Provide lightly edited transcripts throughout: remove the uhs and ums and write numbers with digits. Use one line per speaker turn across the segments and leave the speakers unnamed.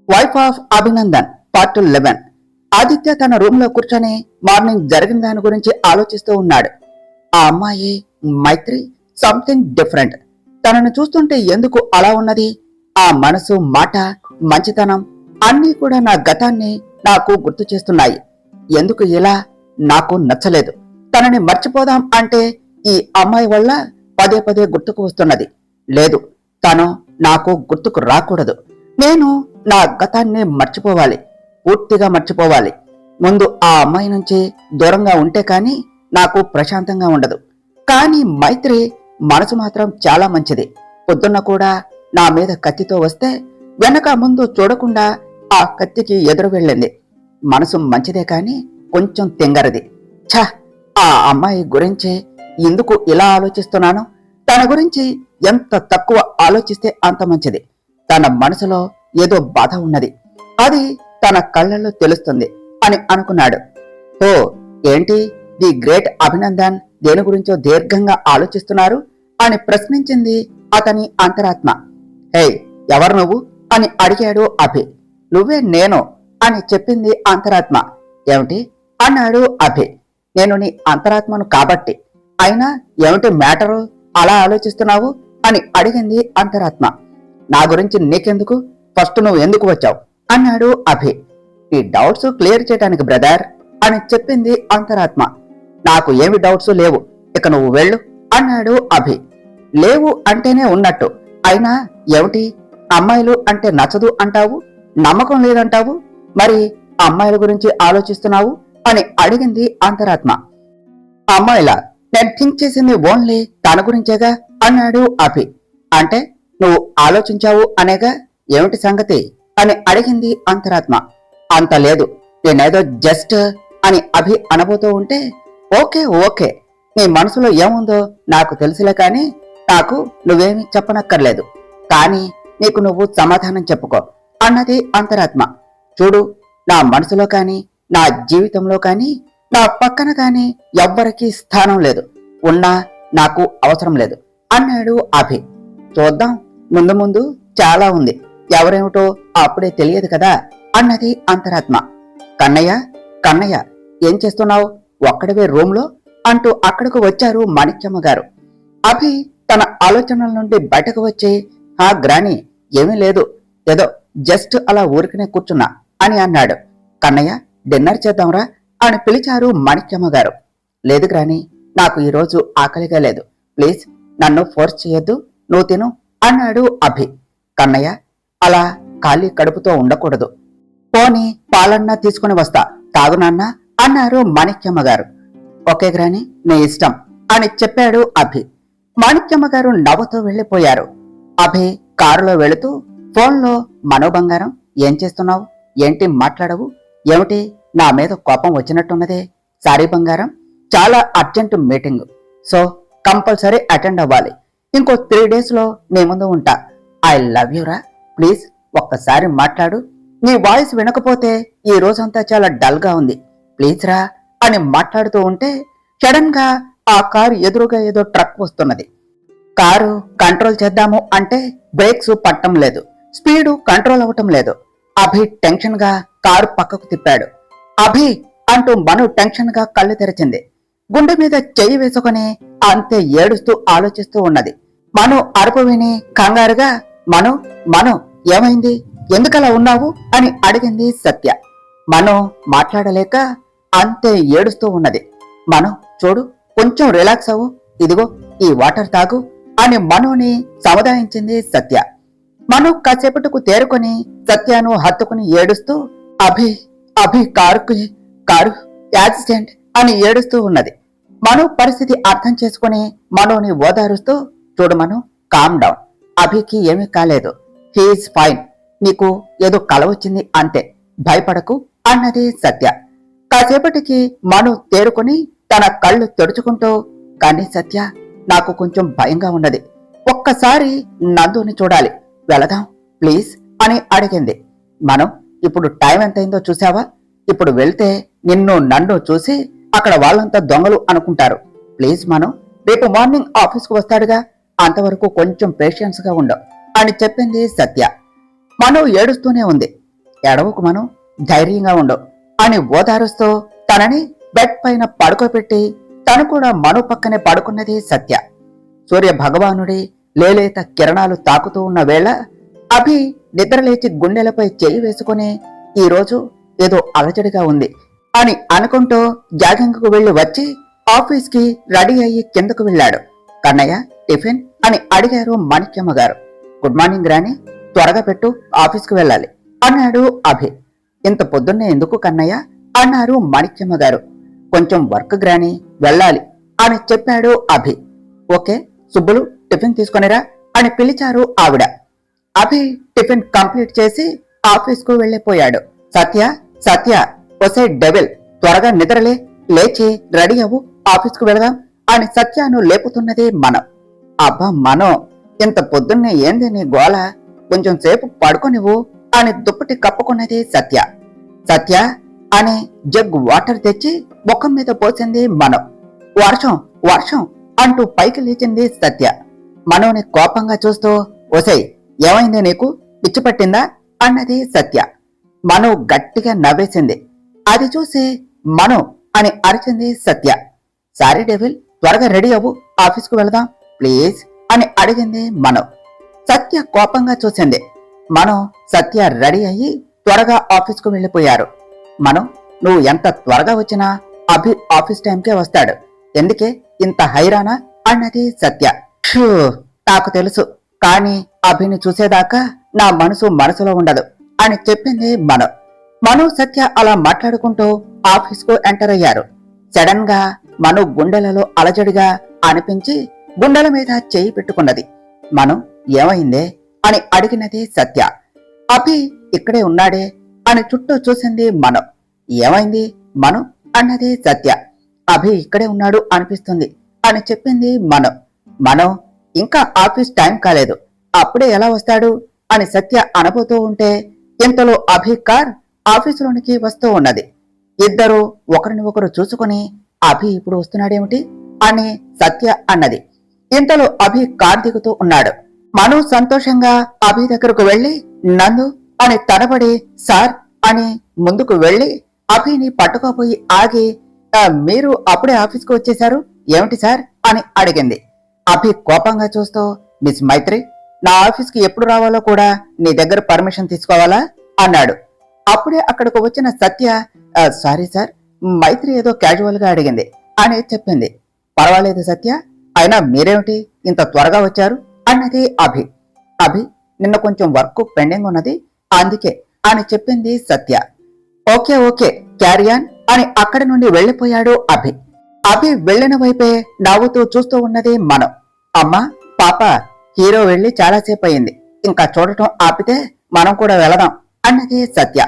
Wife of Abhinandan part 11. Aditya తన room లో కూర్చొని మార్నింగ్ జరిగిన దాని గురించి ఆలోచిస్తూ ఉన్నాడు. ఆ అమ్మాయి మైత్రి సంథింగ్ డిఫరెంట్. తనను చూస్తుంటే ఎందుకు అలా ఉన్నది? ఆ మనసు, మాట, మంచితనం అన్నీ కూడా నా గతాన్ని నాకు గుర్తు చేస్తున్నాయి. ఎందుకు ఇలా? నాకు నచ్చలేదు. తనని మర్చిపోదాం అంటే ఈ అమ్మాయి వల్ల పదే పదే గుర్తుకు వస్తున్నది. లేదు, తను నాకు గుర్తుకు రాకూడదు. నేను నా గతాన్ని మర్చిపోవాలి, పూర్తిగా మర్చిపోవాలి. ముందు ఆ అమ్మాయి నుంచి దూరంగా ఉంటే కాని నాకు ప్రశాంతంగా ఉండదు. కానీ మైత్రి మనసు మాత్రం చాలా మంచిది. పొద్దున్న కూడా నా మీద కత్తితో వస్తే వెనక ముందు చూడకుండా ఆ కత్తికి ఎదురు వెళ్ళింది. మనసు మంచిదే కాని కొంచెం తింగరది. ఛ, ఆ అమ్మాయి గురించి ఎందుకు ఇలా ఆలోచిస్తున్నాను? తన గురించి ఎంత తక్కువ ఆలోచిస్తే అంత మంచిది. తన మనసులో ఏదో బాధ ఉన్నది, అది తన కళ్ళల్లో తెలుస్తుంది అని అనుకున్నాడు. ఓ, ఏంటి ది గ్రేట్ అభినందన్ దేని గురించో దీర్ఘంగా ఆలోచిస్తున్నారు అని ప్రశ్నించింది అతని అంతరాత్మ. హే, ఎవరు నువ్వు అని అడిగాడు అభి. నువ్వే నేను అని చెప్పింది అంతరాత్మ. ఏమిటి అన్నాడు అభి. నేను నీ అంతరాత్మను కాబట్టి. అయినా ఏమిటి మ్యాటరు, అలా ఆలోచిస్తున్నావు అని అడిగింది అంతరాత్మ. నా గురించి నీకెందుకు? ఫస్ట్ నువ్వు ఎందుకు వచ్చావు అన్నాడు అభి. ఈ డౌట్స్ క్లియర్ చేయడానికి బ్రదర్ అని చెప్పింది అంతరాత్మ. నాకు ఏమి డౌట్స్ లేవు, ఇక నువ్వు వెళ్ళు అన్నాడు అభి. లేవు అంటేనే ఉన్నట్టు. అయినా ఏమిటి, అమ్మాయిలు అంటే నచ్చదు అంటావు, నమ్మకం లేదంటావు, మరి అమ్మాయిల గురించి ఆలోచిస్తున్నావు అని అడిగింది అంతరాత్మ. అమ్మాయిలా? నేను థింక్ చేసింది ఓన్లీ తన గురించేగా అన్నాడు అభి. అంటే నువ్వు ఆలోచించావు అనేగా, ఏమిటి సంగతి అని అడిగింది అంతరాత్మ. అంత లేదు, నేనేదో జస్ట్ అని అభి అనబోతూ ఉంటే, ఓకే ఓకే, నీ మనసులో ఏముందో నాకు తెలుసులే కాని నాకు నువ్వేమీ చెప్పనక్కర్లేదు. కానీ నీకు నువ్వు సమాధానం చెప్పుకో అన్నది అంతరాత్మ. చూడు, నా మనసులో కాని నా జీవితంలో కాని నా పక్కన కాని ఎవ్వరికీ స్థానం లేదు, ఉన్నా నాకు అవసరం లేదు అన్నాడు అభి. చూద్దాం, ముందు ముందు చాలా ఉంది, ఎవరేమిటో అప్పుడే తెలియదు కదా అన్నది అంతరాత్మ. కన్నయ్య, కన్నయ్య ఏం చేస్తున్నావు? ఒక్కడివే రూమ్ లో అంటూ అక్కడకు వచ్చారు మాణిక్యమ్మ గారు. అభి తన ఆలోచనల నుండి బయటకు వచ్చి, హా గ్రాని, ఏమీ లేదు, ఏదో జస్ట్ అలా ఊరికనే కూర్చున్నా అని అన్నాడు. కన్నయ్య, డిన్నర్ చేద్దాంరా అని పిలిచారు మాణిక్యమ్మ గారు. లేదు గ్రాని, నాకు ఈరోజు ఆకలిగా లేదు, ప్లీజ్ నన్ను ఫోర్స్ చేయొద్దు, నువ్వు తిను అన్నాడు అభి. కన్నయ్య, అలా ఖాళీ కడుపుతో ఉండకూడదు, పోనీ పాలన్నా తీసుకుని వస్తా, తాగునాన్నా అన్నారు మాణిక్యమ్మ గారు. ఓకే గ్రాని, నీ ఇష్టం అని చెప్పాడు అభి. మాణిక్యమ్మ గారు నవ్వుతూ వెళ్లిపోయారు. అభి కారులో వెళుతూ ఫోన్లో, మనో బంగారం ఏం చేస్తున్నావు, ఏంటి మాట్లాడవు, ఏమిటి నా మీద కోపం వచ్చినట్టున్నదే? సారీ బంగారం, చాలా urgent meeting, so compulsory attend అవ్వాలి, ఇంకో 3 days లో నీ ముందు ఉంటా. ఐ లవ్ యూరా, ప్లీజ్ ఒక్కసారి మాట్లాడు, నీ వాయిస్ వినకపోతే ఈ రోజంతా చాలా డల్ గా ఉంది, ప్లీజ్ రా అని మాట్లాడుతూ ఉంటే సడన్ గా ఆ కారు ఎదురుగా ఏదో ట్రక్ వస్తున్నది. కారు కంట్రోల్ చేద్దాము అంటే బ్రేక్స్ పట్టం లేదు, స్పీడు కంట్రోల్ అవటం లేదు. అభి టెన్షన్ గా కారు పక్కకు తిప్పాడు. అభి అంటూ మను టెన్షన్ గా కళ్ళు తెరిచింది. గుండె మీద చెయ్యి వేసుకుని అంతే ఏడుస్తూ ఆలోచిస్తూ ఉన్నది. మను అరుపు విని కంగారుగా, మను మను ఏమైంది, ఎందుకలా ఉన్నావు అని అడిగింది సత్య. మను మాట్లాడలేక అంతే ఏడుస్తూ ఉన్నది. మను చూడు, కొంచెం రిలాక్స్ అవ్వు, ఇదిగో ఈ వాటర్ తాగు అని మనుని సముదాయించింది సత్య. మను కాసేపటికు తేరుకొని సత్యను హత్తుకుని ఏడుస్తూ, అభి అభి కారు యాక్సిడెంట్ అని ఏడుస్తూ ఉన్నది. మను పరిస్థితి అర్థం చేసుకుని మనుని ఓదారుస్తూ, చూడు మను, కామ్ డౌన్, అభికి ఏమీ కాలేదు, హీఈస్ ఫైన్, నీకు ఏదో కల వచ్చింది అంతే, భయపడకు అన్నది సత్య. కాసేపటికి మను తేరుకుని తన కళ్ళు తెరుచుకుంటూ, కానీ సత్య, నాకు కొంచెం భయంగా ఉన్నది, ఒక్కసారి నందుని చూడాలి, వెళదాం ప్లీజ్ అని అడిగింది. మను, ఇప్పుడు టైం ఎంతైందో చూసావా? ఇప్పుడు వెళ్తే నిన్ను నన్ను చూసి అక్కడ వాళ్ళంతా దొంగలు అనుకుంటారు, ప్లీజ్ మను, రేపు మార్నింగ్ ఆఫీస్కు వస్తాడుగా, అంతవరకు కొంచెం పేషెన్స్ గా ఉండు అని చెప్పింది సత్య. మను ఏడుస్తూనే ఉంది. ఎడవకు మను, ధైర్యంగా ఉండు అని ఓదారుస్తూ తనని బెడ్ పైన పడుకోబెట్టి తను కూడా మను పక్కనే పడుకున్నది సత్య. సూర్య భగవానుడి లేలేత కిరణాలు తాకుతూ ఉన్న వేళ అభి నిద్రలేచి గుండెలపై చేయి వేసుకుని ఈరోజు ఏదో అలజడిగా ఉంది అని అనుకుంటూ జాగింగ్ కు వెళ్లి వచ్చి ఆఫీస్ కి రెడీ అయ్యి కిందకు వెళ్ళాడు. కన్నయ్య, టిఫిన్ అని అడిగారు మాణిక్యమ్మ గారు. గుడ్ మార్నింగ్ రాణి, త్వరగా పెట్టు, ఆఫీస్ కు వెళ్ళాలి అన్నాడు అభి. ఇంత పొద్దున్నే ఎందుకు కన్నయ్య అన్నారు మాణిక్యమ్మ గారు. కొంచెం వర్క్ గ్రాని, వెళ్ళాలి అని చెప్పాడు అభి. ఓకే సుబ్బులు, టిఫిన్ తీసుకొనిరా అని పిలిచారు ఆవిడ. అభి టిఫిన్ కంప్లీట్ చేసి ఆఫీస్ కు వెళ్లిపోయాడు. సత్య, సత్య, ఒసే డెవిల్, త్వరగా నిద్రలే, లేచి రెడీ అవ్వు, ఆఫీస్ కు వెళదాం అని సత్యను లేపుతున్నది మనం. అబ్బా మనం, ఇంత పొద్దున్నే ఏంది నీ గోల, కొంచెం సేపు పడుకోనివ్వు అని దుప్పటి కప్పుకున్నది సత్య. సత్య అని జగ్గు వాటర్ తెచ్చి ముఖం మీద పోసింది మనం. వర్షం వర్షం అంటూ పైకి లేచింది సత్య. మనోని కోపంగా చూస్తూ, ఒసై ఏమైంది నీకు, పిచ్చి పట్టిందా అన్నది సత్య. మనో గట్టిగా నవ్వేసింది. అది చూసి మనో అని అరిచింది సత్య. సారీ డెవిల్, త్వరగా రెడీ అవ్వు, ఆఫీస్కు వెళదాం ప్లీజ్ అని అడిగింది మనో. సత్య కోపంగా చూసింది. మనో సత్య రెడీ అయ్యి త్వరగా ఆఫీస్కు వెళ్లిపోయారు. మనం, నువ్వు ఎంత త్వరగా వచ్చినా అభి ఆఫీస్ టైంకే వస్తాడు, ఎందుకే ఇంత హైరానా అన్నది సత్య. షూ, నాకు తెలుసు, కానీ అభిని చూసేదాకా నా మనసులో ఉండదు అని చెప్పింది మనం. మను సత్య అలా మాట్లాడుకుంటూ ఆఫీస్ కు ఎంటర్ అయ్యారు. సడన్ గా మను గుండెలలో అలజడిగా అనిపించి గుండెల మీద చేయి పెట్టుకున్నది. మను, ఏమైందే అని అడిగినది సత్య. అభి ఇక్కడే ఉన్నాడే అని చుట్టూ చూసింది మను. ఏమైంది మను అన్నది సత్య. అభి ఇక్కడే ఉన్నాడు అనిపిస్తుంది అని చెప్పింది మను. మను, ఇంకా ఆఫీస్ టైం కాలేదు, అప్పుడే ఎలా వస్తాడు అని సత్య అనబోతూ ఉంటే ఇంతలో అభి కార్ ఆఫీసులోనికి వస్తూ ఉన్నది. ఇద్దరు ఒకరిని ఒకరు చూసుకుని అభి ఇప్పుడు వస్తున్నాడేమిటి అని సత్య అన్నది. ఇంతలో అభి కార్ దిగుతూ ఉన్నాడు. మను సంతోషంగా అభి దగ్గరకు వెళ్లి నందు అని తడబడి సార్ అని ముందుకు వెళ్లి అభిని పట్టుకోపోయి ఆగి, మీరు అప్పుడే ఆఫీస్కు వచ్చేశారు ఏమిటి సార్ అని అడిగింది. అభి కోపంగా చూస్తూ, మిస్ మైత్రి, నా ఆఫీస్కి ఎప్పుడు రావాలో కూడా నీ దగ్గర పర్మిషన్ తీసుకోవాలా అన్నాడు. అప్పుడే అక్కడికి వచ్చిన సత్య, సారీ సార్, మైత్రి ఏదో క్యాజువల్ గా అడిగింది అని చెప్పింది. పర్వాలేదు సత్య, అయినా మీరేమిటి ఇంత త్వరగా వచ్చారు అన్నది అభి. అభి, నిన్న కొంచెం వర్క్ పెండింగ్ ఉన్నది అందుకే అని చెప్పింది సత్య. ఓకే ఓకే క్యారియాన్ అని అక్కడి నుండి వెళ్లిపోయాడు అభి. అభి వెళ్లిన వైపే నవ్వుతూ చూస్తూ ఉన్నది మనం. అమ్మా పాప, హీరో వెళ్లి చాలాసేపు అయింది, ఇంకా చూడటం ఆపితే మనం కూడా వెళదాం అన్నది సత్య.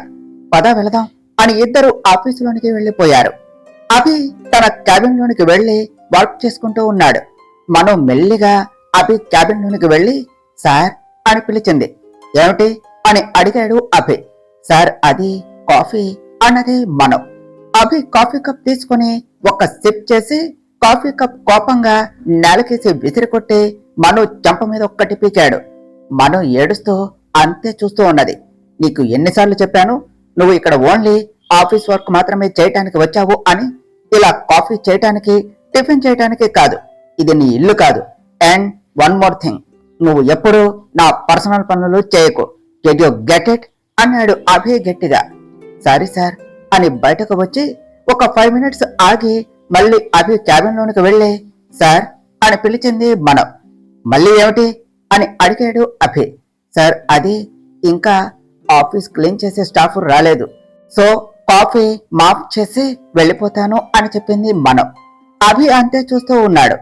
పద వెళదాం అని ఇద్దరు ఆఫీసులోనికి వెళ్లిపోయారు. అభి తన క్యాబిన్ లోనికి వెళ్లి వర్క్ చేసుకుంటూ ఉన్నాడు. మనం మెల్లిగా అభి క్యాబిన్ లోనికి వెళ్లి సార్ అని పిలిచింది. ఏమిటి అని అడిగాడు అభి. సార్ అది కాఫీ అన్నది మనం. అభి కాఫీ కప్ తీసుకుని ఒక సిప్ చేసి కాఫీ కప్ కోపంగా నేలకేసి విసిరికొట్టి మను చెంప మీద ఒక్కటి పీకాడు. మను ఏడుస్తూ అంతే చూస్తూ ఉన్నది. నీకు ఎన్నిసార్లు చెప్పాను, నువ్వు ఇక్కడ ఓన్లీ ఆఫీస్ వర్క్ మాత్రమే చేయటానికి వచ్చావు అని. ఇలా కాఫీ చేయటానికి, టిఫిన్ చేయటానికి కాదు, ఇది నీ ఇల్లు కాదు. అండ్ వన్ మోర్ థింగ్, నువ్వు ఎప్పుడూ నా పర్సనల్ పనులు చేయకు, కెడ్ యు గెట్ ఇట్ అన్నాడు అభి గట్టిగా. సారీ సార్ అని బయటకు వచ్చి ఒక 5 minutes ఆగి మళ్ళీ అభి క్యాబిన్ లోనికి వెళ్లి సార్ అని పిలిచింది మనం. మళ్ళీ ఏమిటి అని అడిగాడు అభి. సార్ అది ఇంకా ఆఫీస్ క్లీన్ చేసే స్టాఫ్ రాలేదు, సో కాఫీ మాఫ్ చేసి వెళ్ళిపోతాను అని చెప్పింది మనం. అభి అంతే చూస్తూ ఉన్నాడు.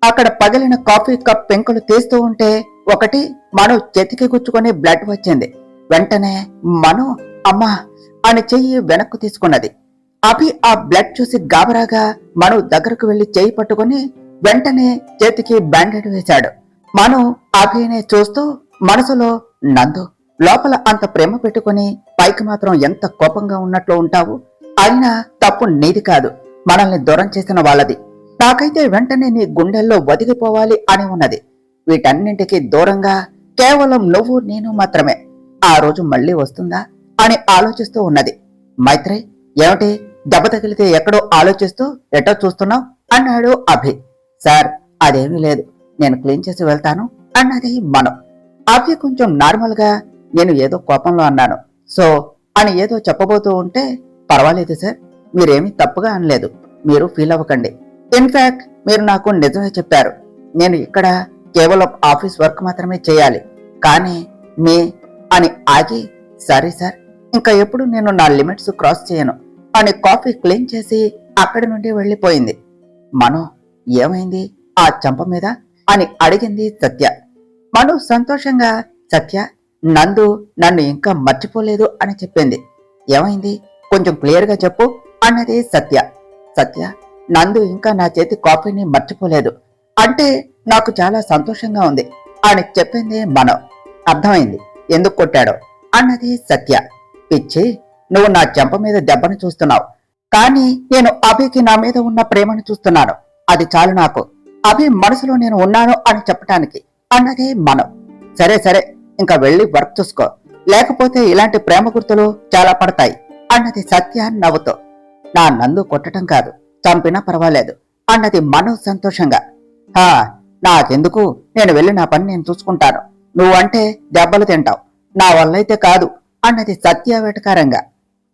అక్కడ పగిలిన కాఫీ కప్ పెంకులు తీస్తూ ఉంటే ఒకటి మను చేతికి గుచ్చుకొని బ్లడ్ వచ్చింది. వెంటనే మను అమ్మా అని చెయ్యి వెనక్కు తీసుకున్నది. అభి ఆ బ్లడ్ చూసి గాబరాగా మను దగ్గరకు వెళ్లి చెయ్యి పట్టుకుని వెంటనే చేతికి బ్యాండేడ్ వేశాడు. మను అభినే చూస్తూ మనసులో, నందు, లోపల అంత ప్రేమ పెట్టుకుని పైకి మాత్రం ఎంత కోపంగా ఉన్నట్లు ఉంటావు, అయినా తప్పు నీది కాదు, మనల్ని దూరం చేసిన వాళ్ళది. నాకైతే వెంటనే నీ గుండెల్లో ఒదిగిపోవాలి అని ఉన్నది. వీటన్నింటికి దూరంగా కేవలం నువ్వు నేను మాత్రమే. ఆ రోజు మళ్ళీ వస్తుందా అని ఆలోచిస్తూ ఉన్నది. మైత్రి, ఏమిటి దెబ్బ తగిలితే ఎక్కడో ఆలోచిస్తూ ఎటో చూస్తున్నావు అన్నాడు అభి. సార్, అదేమీ లేదు, నేను క్లీన్ చేసి వెళ్తాను అన్నది మను. అభి కొంచెం నార్మల్ గా, నేను ఏదో కోపంలో అన్నాను సో అని ఏదో చెప్పబోతూ ఉంటే, పర్వాలేదు సార్, మీరేమీ తప్పుగా అనలేదు, మీరు ఫీల్ అవ్వకండి. ఇన్ఫాక్ట్ మీరు నాకు నిజమే చెప్పారు, నేను ఇక్కడ కేవలం ఆఫీస్ వర్క్ మాత్రమే చేయాలి, కానీ మీ అని ఆగి, సారీ సార్, ఇంకా ఎప్పుడు నేను నా లిమిట్స్ క్రాస్ చేయను అని కాఫీ క్లీన్ చేసి అక్కడి నుండి వెళ్లిపోయింది. మను, ఏమైంది ఆ చంప మీద అని అడిగింది సత్య. మను సంతోషంగా, సత్య, నందు నన్ను ఇంకా మర్చిపోలేదు అని చెప్పింది. ఏమైంది, కొంచెం క్లియర్ గా చెప్పు అన్నది సత్య. సత్య, నందు ఇంకా నా చేతి కాఫీని మర్చిపోలేదు అంటే నాకు చాలా సంతోషంగా ఉంది అని చెప్పింది మను. అర్థమైంది ఎందుకు కొట్టాడో అన్నది సత్య. పిచ్చి, నువ్వు నా చెంప మీద దెబ్బను చూస్తున్నావు, కానీ నేను అభికి నా మీద ఉన్న ప్రేమను చూస్తున్నాను, అది చాలు నాకు, అభి మనసులో నేను ఉన్నాను అని చెప్పటానికి అన్నది మను. సరే సరే, ఇంకా వెళ్ళి వర్క్ చూసుకో, లేకపోతే ఇలాంటి ప్రేమ గుర్తులు చాలా పడతాయి అన్నది సత్య నవ్వుతో. నా నందు కొట్టడం కాదు, చంపినా పర్వాలేదు అన్నది మను సంతోషంగా. హా, నాకెందుకు, నేను వెళ్ళి నా పని నేను చూసుకుంటాను, నువ్వంటే దెబ్బలు తింటావు, నా వల్లైతే కాదు అన్నది సత్య వెటకారంగా.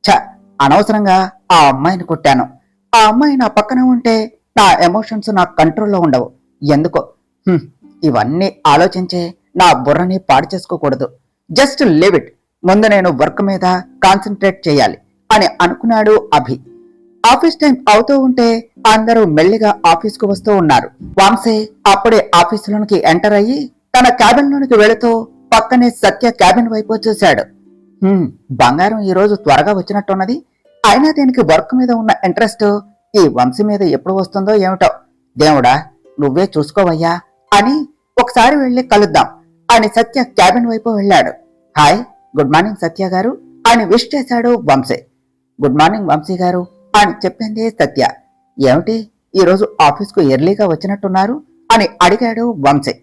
ఛ, అనవసరంగా ఆ అమ్మాయిని కొట్టాను, ఆ అమ్మాయి నా పక్కన ఉంటే నా ఎమోషన్స్ నా కంట్రోల్లో ఉండవు, ఎందుకో ఇవన్నీ ఆలోచించే నా బుర్రని పాడు చేసుకోకూడదు, జస్ట్ లివ్ ఇట్, ముందు నేను వర్క్ మీద కాన్సన్ట్రేట్ చేయాలి అని అనుకున్నాడు అభి. ఆఫీస్ టైం అవుతూ ఉంటే అందరూ మెల్లిగా ఆఫీస్ కు వస్తూ ఉన్నారు. వంశీ అప్పుడే ఆఫీసులోనికి ఎంటర్ అయ్యి తన క్యాబిన్ లోనికి వెళుతూ పక్కనే సత్య క్యాబిన్ వైపు చూశాడు. బంగారం ఈ రోజు త్వరగా వచ్చినట్టున్నది, అయినా దీనికి వర్క్ మీద ఉన్న ఇంట్రెస్ట్ ఈ వంశీ మీద ఎప్పుడు వస్తుందో ఏమిటో, దేవుడా నువ్వే చూసుకోవయ్యా అని ఒకసారి వెళ్లి కలుద్దాం అని సత్య క్యాబిన్ వైపు వెళ్ళాడు. హాయ్, గుడ్ మార్నింగ్ సత్య గారు అని విష్ చేశాడు వంశీ. గుడ్ మార్నింగ్ వంశీ గారు అని చెప్పింది సత్య. ఏమిటి ఈ రోజు ఆఫీస్ కు ఎర్లీగా వచ్చినట్టున్నారు అని అడిగాడు వంశీ.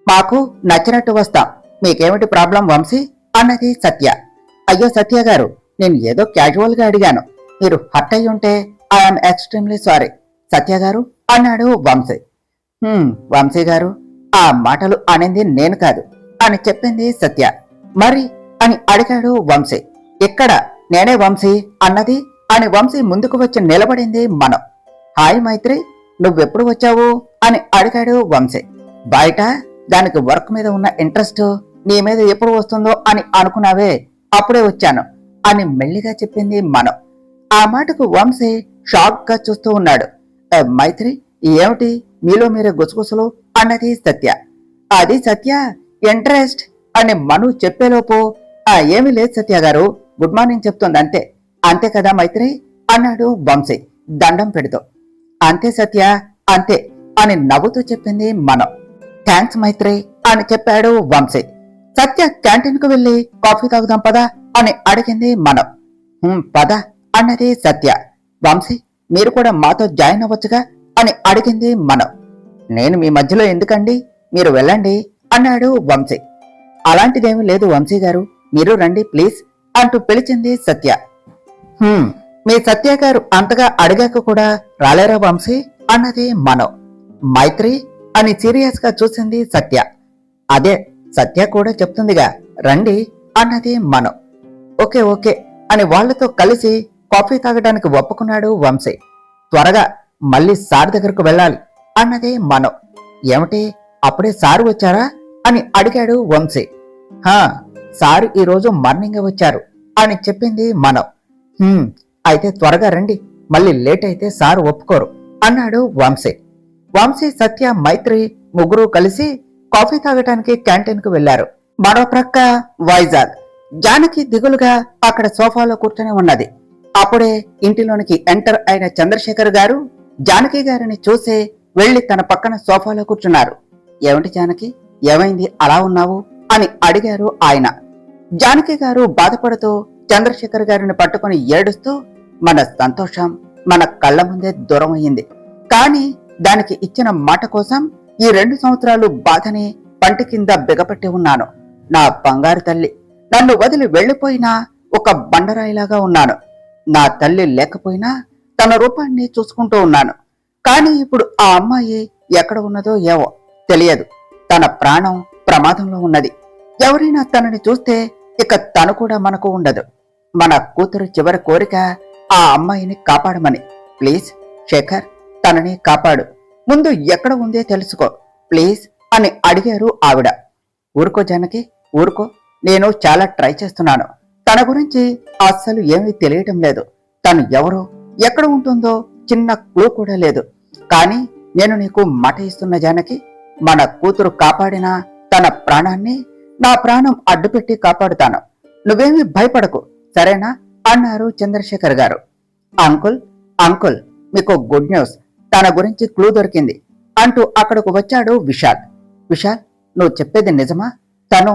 మాకు నచ్చినట్టు వస్తాం, మీకేమిటి ప్రాబ్లం వంశీ అన్నది సత్య. అయ్యో సత్య గారు, నేను ఏదో క్యాజువల్ గా అడిగాను, మీరు హర్ట్ అయి ఉంటే ఐఎమ్ ఎక్స్ట్రీమ్లీ సారీ సత్య గారు అన్నాడు వంశీ. వంశీ గారు, ఆ మాటలు అనింది నేను కాదు అని చెప్పింది సత్య. మరి అని అడిగాడు వంశీ. ఇక్కడ నేనే వంశీ అన్నది అని వంశీ ముందుకు వచ్చి నిలబడింది మనం. హాయ్ మైత్రి, నువ్వెప్పుడు వచ్చావు అని అడిగాడు వంశీ. బయట దానికి వర్క్ మీద ఉన్న ఇంట్రెస్ట్ నీ మీద ఎప్పుడు వస్తుందో అని అనుకున్నావే, అప్పుడే వచ్చాను అని మెల్లిగా చెప్పింది మనం. ఆ మాటకు వంశీ షాక్ గా చూస్తూ ఉన్నాడు. మైత్రి, ఏమిటి మీలో మీరే గుసగుసలు అన్నది సత్య. అది సత్య ఇంట్రెస్ట్ అని మను చెప్పేలోపు, ఏమీ లేదు సత్య గారు, గుడ్ మార్నింగ్ చెప్తుంది అంతే, అంతే కదా మైత్రి అన్నాడు వంశీ దండం పెడుతూ. అంతే సత్య, అంతే అని నవ్వుతూ చెప్పింది మనం. థ్యాంక్స్ మైత్రి అని చెప్పాడు వంశీ. సత్య క్యాంటీన్ కు వెళ్లి కాఫీ తాగుదాం పదా అని అడిగింది మనం. పద అన్నది సత్య. వంశీ, మీరు కూడా మాతో జాయిన్ అవ్వచ్చుగా అని అడిగింది మనం. నేను మీ మధ్యలో ఎందుకండి, మీరు వెళ్ళండి అన్నాడు వంశీ. అలాంటిదేమీ లేదు వంశీ గారు, మీరు రండి ప్లీజ్ అంటూ పిలిచింది సత్య. మీ సత్య గారు అంతగా అడిగాక కూడా రాలేరా వంశీ అన్నది మనో. మైత్రి అని సీరియస్ గా చూసింది సత్య. అదే సత్య కూడా చెప్తుందిగా రండి అన్నది మనో. ఓకే ఓకే అని వాళ్లతో కలిసి కాఫీ తాగడానికి ఒప్పుకున్నాడు వంశీ. త్వరగా మళ్ళీ సార్ దగ్గరకు వెళ్ళాలి అన్నది మనో. ఏమిటి అప్పుడే సారు వచ్చారా అని అడిగాడు వంశీ. సారు ఈ రోజు మార్నింగ్ వచ్చారు అని చెప్పింది మనో. అయితే త్వరగా రండి, మళ్ళీ లేట్ అయితే సారు ఒప్పుకోరు అన్నాడు వంశీ. వంశీ, సత్య, మైత్రి ముగ్గురు కలిసి కాఫీ తాగటానికి క్యాంటీన్ కు వెళ్లారు. మరో ప్రక్క వైజాగ్. జానకి దిగులుగా అక్కడ సోఫాలో కూర్చొని ఉన్నది. అప్పుడే ఇంటిలోనికి ఎంటర్ అయిన చంద్రశేఖర్ గారు జానకి గారిని చూసి వెళ్లి తన పక్కన సోఫాలో కూర్చున్నారు. ఏమిటి జానకి, ఏమైంది అలా ఉన్నావు అని అడిగారు ఆయన. జానకి గారు బాధపడుతూ చంద్రశేఖర్ గారిని పట్టుకుని ఏడుస్తూ, మన సంతోషం మన కళ్ల ముందే దూరం అయింది, కానీ దానికి ఇచ్చిన మాట కోసం ఈ 2 సంవత్సరాలు బాధని పంటి కింద బిగపట్టి ఉన్నాను. నా బంగారు తల్లి నన్ను వదిలి వెళ్లిపోయినా ఒక బండరాయిలాగా ఉన్నాను. నా తల్లి లేకపోయినా తన రూపాన్ని చూసుకుంటూ ఉన్నాను. కానీ ఇప్పుడు ఆ అమ్మాయి ఎక్కడ ఉన్నదో ఏవో తెలియదు. తన ప్రాణం ప్రమాదంలో ఉన్నది. ఎవరైనా తనని చూస్తే ఇక తను కూడా మనకు ఉండదు. మన కూతురు చివరి కోరిక ఆ అమ్మాయిని కాపాడమని. ప్లీజ్ శేఖర్, తనని కాపాడు. ముందు ఎక్కడ ఉందే తెలుసుకో ప్లీజ్ అని అడిగారు ఆవిడ. ఊరుకో జానకి, ఊరుకో. నేను చాలా ట్రై చేస్తున్నాను. తన గురించి అస్సలు ఏమీ తెలియటం లేదు. తను ఎవరో, ఎక్కడ ఉంటుందో చిన్న క్లూ కూడా లేదు. కానీ నేను నీకు మాట ఇస్తున్న జానకి, మన కూతురు కాపాడిన తన ప్రాణాన్ని నా ప్రాణం అడ్డుపెట్టి కాపాడుతాను. నువ్వేమీ భయపడకు, సరేనా అన్నారు చంద్రశేఖర్ గారు. అంకుల్, అంకుల్, మీకు గుడ్ న్యూస్. తన గురించి క్లూ దొరికింది అంటూ అక్కడకు వచ్చాడు విశాల్. విశాల్, నువ్వు చెప్పేది నిజమా? తను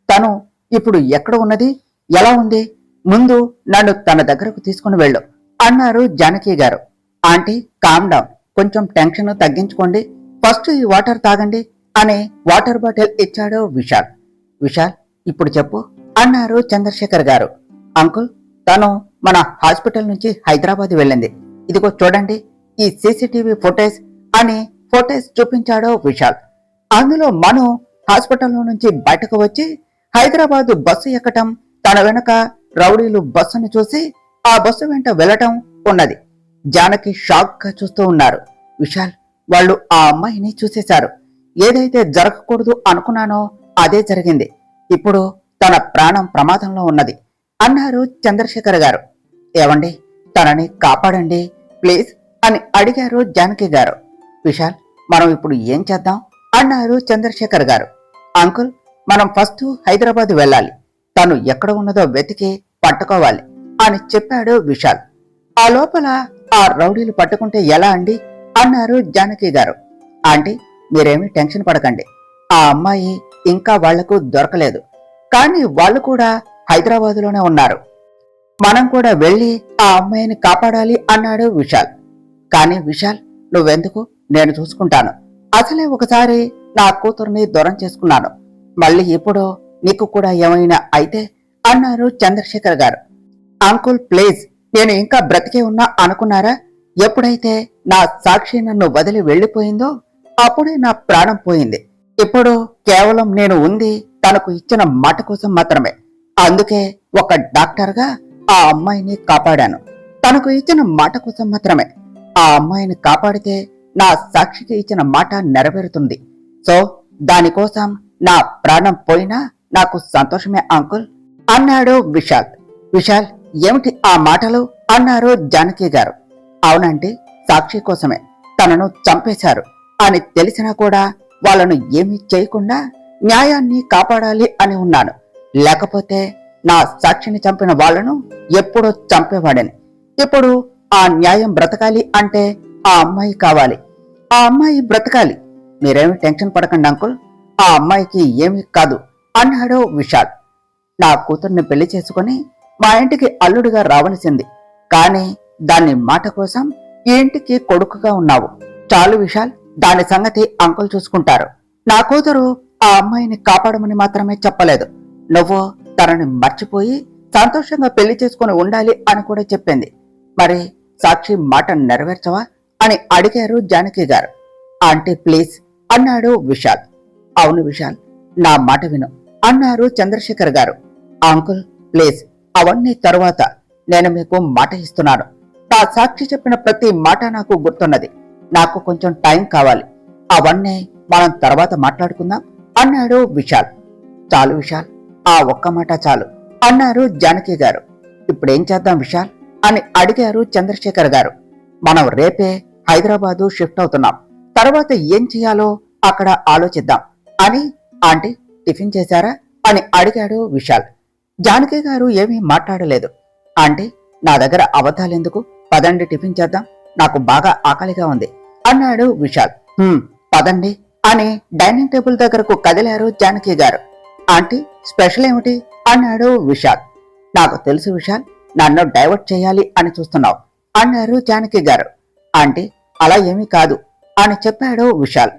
తను ఇప్పుడు ఎక్కడ ఉన్నది, ఎలా ఉంది? ముందు నన్ను తన దగ్గరకు తీసుకుని వెళ్ళు అన్నారు జానకి గారు. ఆంటీ, కామ్ డౌన్, కొంచెం టెన్షన్ తగ్గించుకోండి. ఫస్ట్ ఈ వాటర్ తాగండి అని వాటర్ బాటిల్ ఇచ్చాడు విశాల్. విశాల్, ఇప్పుడు చెప్పు అన్నారు చంద్రశేఖర్ గారు. అంకుల్, తను మన హాస్పిటల్ నుంచి హైదరాబాద్ వెళ్ళింది. ఇదిగో చూడండి ఈ సీసీటీవీ ఫుటేజ్ అని ఫుటేజ్ చూపించాడు విశాల్. అందులో మను హాస్పిటల్ నుంచి బయటకు వచ్చి హైదరాబాద్ బస్సు ఎక్కటం, తన వెనుక రౌడీలు బస్సును చూసి ఆ బస్సు వెంట వెళ్లటం ఉన్నది. జానకి షాక్ గా చూస్తూ ఉన్నారు. విశాల్, వాళ్ళు ఆ అమ్మాయిని చూసేశారు. ఏదైతే జరగకూడదు అనుకున్నానో అదే జరిగింది. ఇప్పుడు తన ప్రాణం ప్రమాదంలో ఉన్నది అన్నారు చంద్రశేఖర్ గారు. ఏవండి, తనని కాపాడండి ప్లీజ్ అని అడిగారు జానకి గారు. విశాల్, మనం ఇప్పుడు ఏం చేద్దాం అన్నారు చంద్రశేఖర్ గారు. అంకుల్, మనం ఫస్ట్ హైదరాబాద్ వెళ్ళాలి. తను ఎక్కడ ఉన్నదో వెతికి పట్టుకోవాలి అని చెప్పాడు విశాల్. ఆ లోపల ఆ రౌడీలు పట్టుకుంటే ఎలా అండి అన్నారు జానకి గారు. ఆంటీ, మీరేమీ టెన్షన్ పడకండి. ఆ అమ్మాయి ఇంకా వాళ్లకు దొరకలేదు. కానీ వాళ్ళు కూడా హైదరాబాదులోనే ఉన్నారు. మనం కూడా వెళ్ళి ఆ అమ్మాయిని కాపాడాలి అన్నాడు విశాల్. కానీ విశాల్, నువ్వెందుకు? నేను చూసుకుంటాను. అసలే ఒకసారి నా కూతుర్ని దూరం చేసుకున్నాను. మళ్ళీ ఇప్పుడు నీకు కూడా ఏమైనా అయితే అన్నారు చంద్రశేఖర్ గారు. అంకుల్ ప్లీజ్, నేను ఇంకా బ్రతికే ఉన్నా అనుకున్నారా? ఎప్పుడైతే నా సాక్షి నన్ను వదిలి వెళ్లిపోయిందో అప్పుడే నా ప్రాణం పోయింది. ఇప్పుడు కేవలం నేను ఉంది తనకు ఇచ్చిన మాట కోసం మాత్రమే. అందుకే ఒక డాక్టర్గా ఆ అమ్మాయిని కాపాడాను. తనకు ఇచ్చిన మాట కోసం మాత్రమే. ఆ అమ్మాయిని కాపాడితే నా సాక్షికి ఇచ్చిన మాట నెరవేరుతుంది. సో దానికోసం నా ప్రాణం పోయినా నాకు సంతోషమే అంకుల్ అన్నాడు విశాల్. విశాల్, ఏమిటి ఆ మాటలు అన్నారు జానకి గారు. అవునంటే సాక్షి కోసమే. తనను చంపేశారు అని తెలిసినా కూడా వాళ్ళను ఏమీ చేయకుండా న్యాయాన్ని కాపాడాలి అని ఉన్నాను. లేకపోతే నా సాక్షిని చంపిన వాళ్లను ఎప్పుడో చంపేవాడని. ఇప్పుడు ఆ న్యాయం బ్రతకాలి అంటే ఆ అమ్మాయి కావాలి. ఆ అమ్మాయి బ్రతకాలి. మీరేమీ టెన్షన్ పడకండి అంకుల్, ఆ అమ్మాయికి ఏమీ కాదు అన్నాడు విశాల్. నా కూతుర్ని పెళ్లి చేసుకుని మా ఇంటికి అల్లుడిగా రావలసింది. కానీ దాని మాట కోసం ఈ ఇంటికి కొడుకుగా ఉన్నావు. చాలు విశాల్, దాని సంగతి అంకుల్ చూసుకుంటారు. నా కూతురు ఆ అమ్మాయిని కాపాడమని మాత్రమే చెప్పలేదు. నువ్వు తనని మర్చిపోయి సంతోషంగా పెళ్లి చేసుకుని ఉండాలి అని కూడా చెప్పింది. మరి సాక్షి మాట నెరవేర్చవా అని అడిగారు జానకి గారు. ఆంటీ ప్లీజ్ అన్నాడు విశాల్. అవును విశాల్, నా మాట విను అన్నారు చంద్రశేఖర్ గారు. అంకుల్ ప్లీజ్, అవన్నీ తరువాత. నేను మీకు మాట ఇస్తున్నాను. నా సాక్షి చెప్పిన ప్రతి మాట నాకు గుర్తున్నది. నాకు కొంచెం టైం కావాలి. అవన్నీ మనం తర్వాత మాట్లాడుకుందాం అన్నాడు విశాల్. చాలు విశాల్, ఆ ఒక్క మాట చాలు అన్నారు జానకి గారు. ఇప్పుడేం చేద్దాం విశాల్ అని అడిగారు చంద్రశేఖర్ గారు. మనం రేపే హైదరాబాదు షిఫ్ట్ అవుతున్నాం. తర్వాత ఏం చేయాలో అక్కడ ఆలోచిద్దాం అని. ఆంటీ, టిఫిన్ చేశారా అని అడిగాడు విశాల్. జానకి గారు ఏమీ మాట్లాడలేదు. ఆంటీ, నా దగ్గర అబద్ధాలెందుకు, పదండి టిఫిన్ చేద్దాం, నాకు బాగా ఆకలిగా ఉంది అన్నాడు విశాల్. పదండి అని డైనింగ్ టేబుల్ దగ్గరకు కదిలారు జానకి గారు. ఆంటీ, స్పెషల్ ఏమిటి అన్నాడు విశాల్. నాకు తెలుసు విశాల్, నన్ను డైవర్ట్ చేయాలి అని చూస్తున్నావు అన్నారు జానకి గారు. ఆంటీ, అలా ఏమీ కాదు అని చెప్పాడు విశాల్.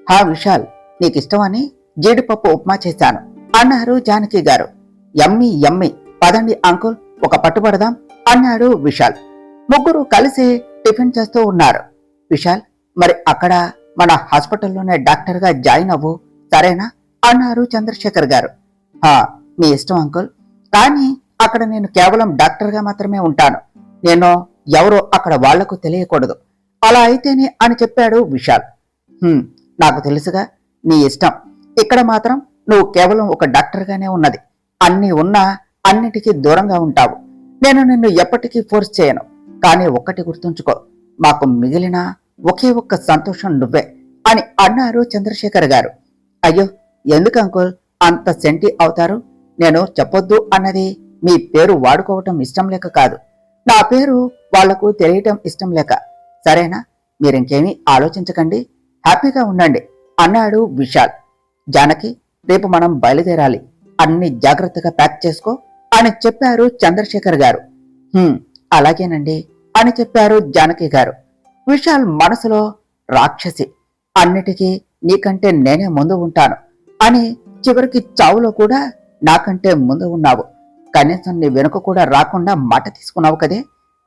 హా విశాల్, నీకిష్టమని జీడిపప్పు ఉప్మా చేశాను అన్నారు జానకి గారు. యమ్మీ యమ్మీ, పదండి అంకుల్, ఒక పట్టుబడదాం అన్నాడు విశాల్. ముగ్గురు కలిసి టిఫిన్ చేస్తూ ఉన్నారు. విశాల్, మరి అక్కడ మన హాస్పిటల్లోనే డాక్టర్గా జాయిన్ అవ్వు, సరేనా అన్నారు చంద్రశేఖర్ గారు. హా, మీ ఇష్టం అంకుల్, కానీ అక్కడ నేను కేవలం డాక్టర్గా మాత్రమే ఉంటాను. నేను ఎవరో అక్కడ వాళ్లకు తెలియకూడదు. అలా అయితేనే అని చెప్పాడు విశాల్. నాకు తెలుసుగా, నీ ఇష్టం. ఇక్కడ మాత్రం నువ్వు కేవలం ఒక డాక్టర్గానే ఉన్నది. అన్నీ ఉన్నా అన్నిటికీ దూరంగా ఉంటావు. నేను నిన్ను ఎప్పటికీ ఫోర్స్ చేయను. కానీ ఒక్కటి గుర్తుంచుకో, మాకు మిగిలిన ఒకే ఒక్క సంతోషం నువ్వే అని అన్నారు చంద్రశేఖర్ గారు. అయ్యో, ఎందుకు అంకుల్ అంత సెంటి అవుతారు? నేను చెప్పొద్దు అన్నది మీ పేరు వాడుకోవటం ఇష్టం లేక కాదు, నా పేరు వాళ్లకు తెలియటం ఇష్టం లేక. సరేనా? మీరింకేమీ ఆలోచించకండి, హ్యాపీగా ఉండండి అన్నాడు విశాల్. జానకి, రేపు మనం బయలుదేరాలి. అన్ని జాగ్రత్తగా ప్యాక్ చేసుకో అని చెప్పారు చంద్రశేఖర్ గారు. అలాగేనండి అని చెప్పారు జానకి గారు. విశాల్ మనసులో, రాక్షసి, అన్నిటికీ నీకంటే నేనే ముందు ఉంటాను అని, చివరికి చావులో కూడా నాకంటే ముందు ఉన్నావు. కనీసం నీ వెనుక కూడా రాకుండా మాట తీసుకున్నావు కదే.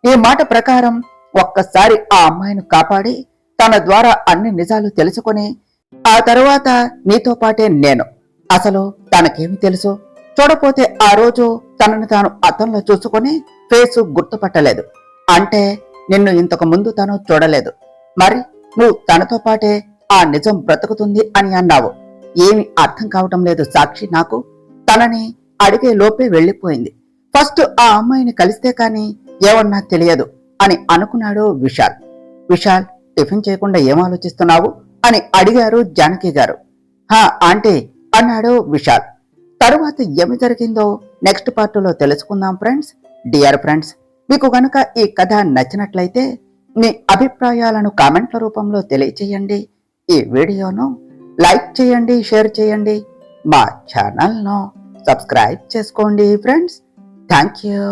నీ మాట ప్రకారం ఒక్కసారి ఆ అమ్మాయిని కాపాడి తన ద్వారా అన్ని నిజాలు తెలుసుకొని ఆ తరువాత నీతో పాటే నేను. అసలు తనకేమి తెలుసు? చూడపోతే ఆ రోజు తనని తాను అద్దంలో చూసుకొని ఫేసు గుర్తుపట్టలేదు అంటే నిన్ను ఇంతకు ముందు తను చూడలేదు. మరి నువ్వు తనతో పాటే ఆ నిజం బ్రతుకుతుంది అని అన్నావు. ఏమి అర్థం కావటం లేదు సాక్షి నాకు. తనని అడిగే లోపే వెళ్లిపోయింది. ఫస్ట్ ఆ అమ్మాయిని కలిస్తే కాని ఏమన్నా తెలియదు అని అనుకున్నాడు విశాల్. విశాల్, టిఫిన్ చేయకుండా ఏం ఆలోచిస్తున్నావు అని అడిగారు జానకి గారు. హా ఆంటీ అన్నాడు విశాల్. తరువాత ఏమి జరిగిందో నెక్స్ట్ పార్ట్లో తెలుసుకుందాం ఫ్రెండ్స్. డియర్ ఫ్రెండ్స్, మీకు గనుక ఈ కథ నచ్చినట్లయితే మీ అభిప్రాయాలను కామెంట్ల రూపంలో తెలియచేయండి. ఈ వీడియోను లైక్ చేయండి, షేర్ చేయండి, మా ఛానల్ను సబ్స్క్రైబ్ చేసుకోండి ఫ్రెండ్స్. Thank you.